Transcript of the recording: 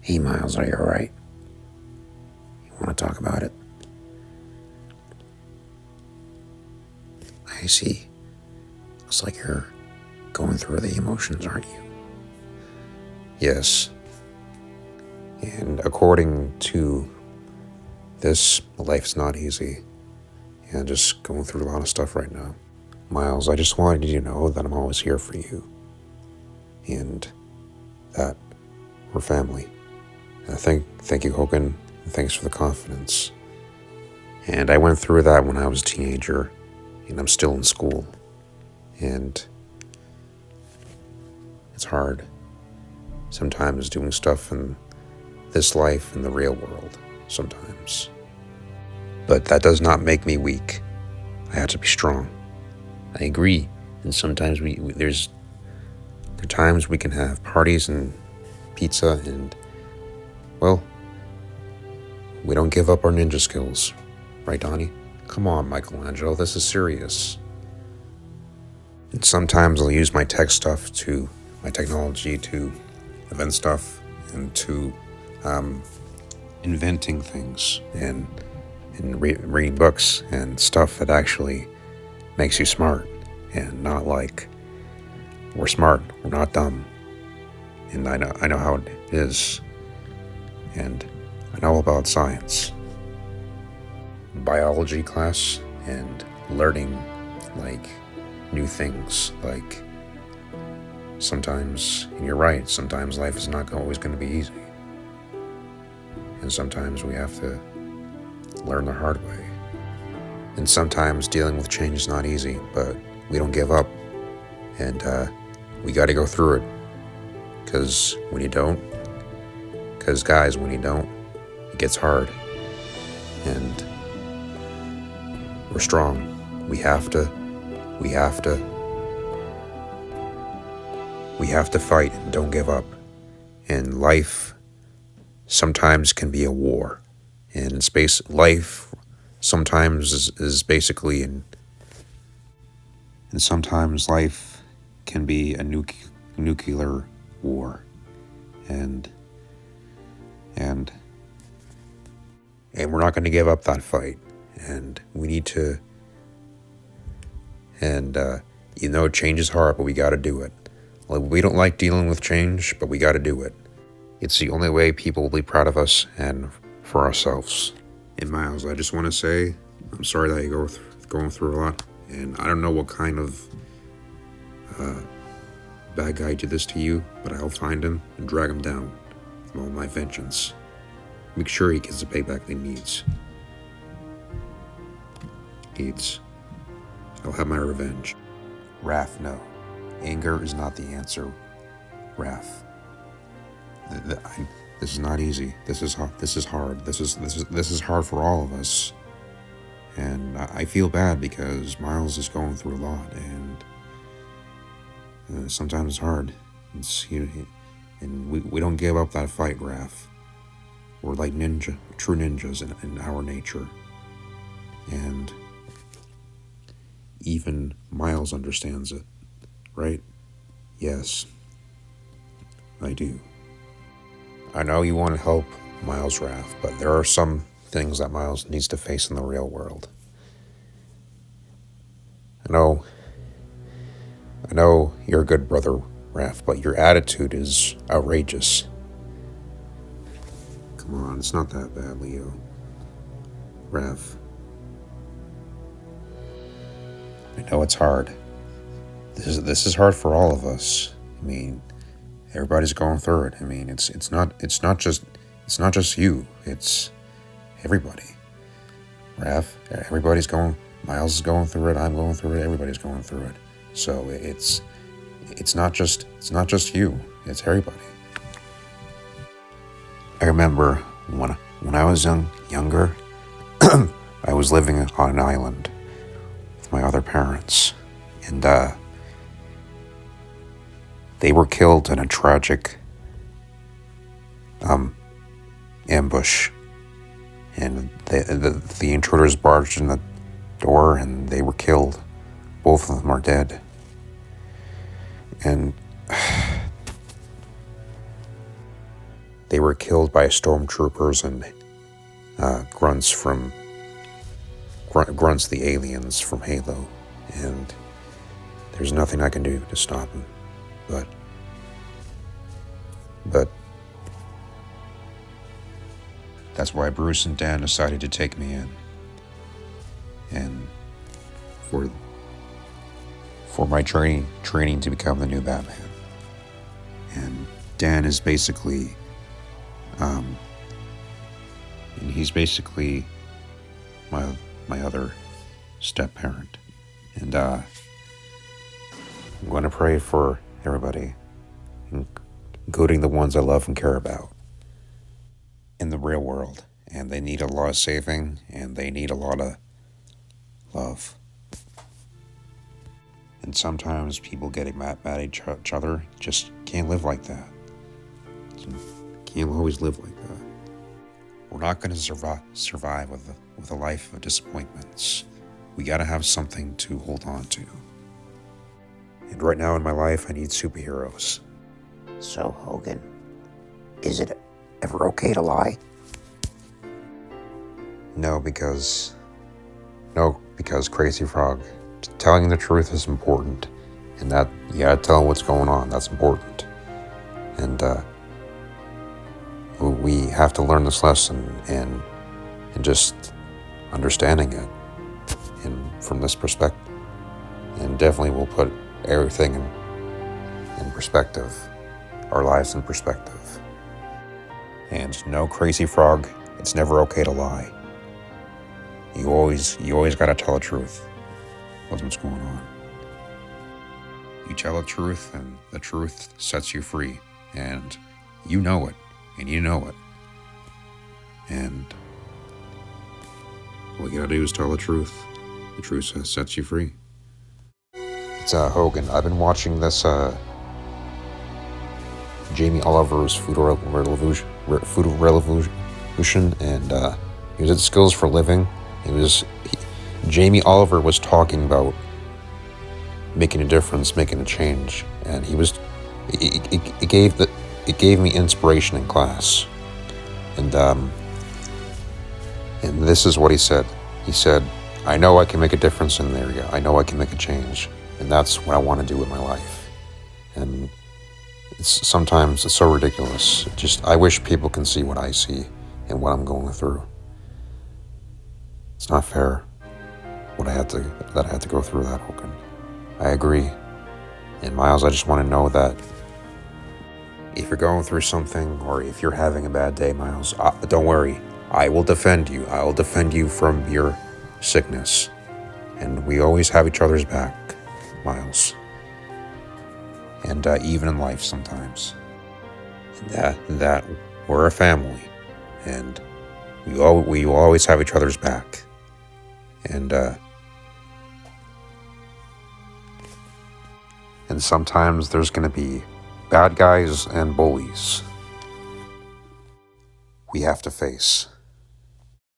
Hey, Miles, are you alright? You want to talk about it? I see. Looks like you're going through the emotions, aren't you? Yes. And according to this, life's not easy. And just going through a lot of stuff right now. Miles, I just wanted you to know that I'm always here for you. And that we're family. Thank you, Hogan. And thanks for the confidence. And I went through that when I was a teenager, and I'm still in school. And it's hard. Sometimes doing stuff in this life in the real world. Sometimes. But that does not make me weak. I have to be strong. I agree. And sometimes there are times we can have parties and pizza and, well, we don't give up our ninja skills. Right, Donnie? Come on, Michelangelo, this is serious. And sometimes I'll use my technology to invent stuff and to inventing things and reading books and stuff that actually makes you smart and not like we're smart, we're not dumb. And I know how it is, and I know about science, biology class, and learning like new things. Like sometimes, and you're right, sometimes life is not always going to be easy, and sometimes we have to learn the hard way. And sometimes dealing with change is not easy, but we don't give up, and we got to go through it. Because when you don't, it gets hard. And we're strong. We have to fight and don't give up. And life sometimes can be a war. And life sometimes is basically and sometimes life can be a nuclear war, and we're not going to give up that fight, and we need to, and change is hard, but we got to do it. Like, we don't like dealing with change, but we got to do it. It's the only way people will be proud of us and for ourselves. And Miles, I just want to say, I'm sorry that you're going through a lot, and I don't know what kind of bad guy did this to you, but I'll find him and drag him down with all my vengeance. Make sure he gets the payback he needs. I'll have my revenge. Raph, no. Anger is not the answer. Raph. This is not easy. This is hard. This is hard for all of us. And I feel bad because Miles is going through a lot, and sometimes it's hard. And we don't give up that fight, Raph. We're like true ninjas in our nature. And even Miles understands it, right? Yes, I do. I know you want to help Miles, Raph, but there are some things that Miles needs to face in the real world. I know you're a good brother, Raph, but your attitude is outrageous. Come on, it's not that bad, Leo. Raph. I know it's hard. This is hard for all of us. I mean, everybody's going through it. I mean, it's not just you. It's everybody. Raph, Miles is going through it. I'm going through it. Everybody's going through it. So it's not just you. It's everybody. I remember when I was younger, I was living on an island with my other parents, and they were killed in a tragic ambush, and the intruders barged in the door, and they were killed. Both of them are dead, and they were killed by stormtroopers and grunts the aliens from Halo, and there's nothing I can do to stop them. But that's why Bruce and Dan decided to take me in, and for my training to become the new Batman. And Dan is basically, and he's basically my other step parent. And I'm going to pray for everybody, including the ones I love and care about in the real world. And they need a lot of saving, and they need a lot of love. And sometimes people getting mad at each other just can't live like that. Can't always live like that. We're not going to survive with a life of disappointments. We got to have something to hold on to. And right now in my life, I need superheroes. So, Hogan, is it ever okay to lie? No, because Crazy Frog, telling the truth is important, and that you gotta tell them what's going on. That's important, and we have to learn this lesson and just understanding it, and from this perspective, and definitely we'll put everything in perspective, our lives in perspective. And no, Crazy Frog, it's never okay to lie. You always gotta tell the truth. What's going on. You tell the truth, and the truth sets you free, and you know it, and you know it. And all you gotta do is tell the truth. The truth sets you free. It's Hogan. I've been watching this Jamie Oliver's Food Revolution, and he was at Skills for Living. Jamie Oliver was talking about making a difference, making a change, and it gave me inspiration in class. And this is what he said. He said, "I know I can make a difference in the area. I know I can make a change, and that's what I want to do with my life." And sometimes it's so ridiculous. I wish people can see what I see and what I'm going through. It's not fair that I had to go through that, Hogan. I agree. And Myles, I just want to know that if you're going through something, or if you're having a bad day, Myles, don't worry. I will defend you. I will defend you from your sickness. And we always have each other's back, Myles. And even in life sometimes. That we're a family. And we will always have each other's back. And sometimes there's going to be bad guys and bullies we have to face.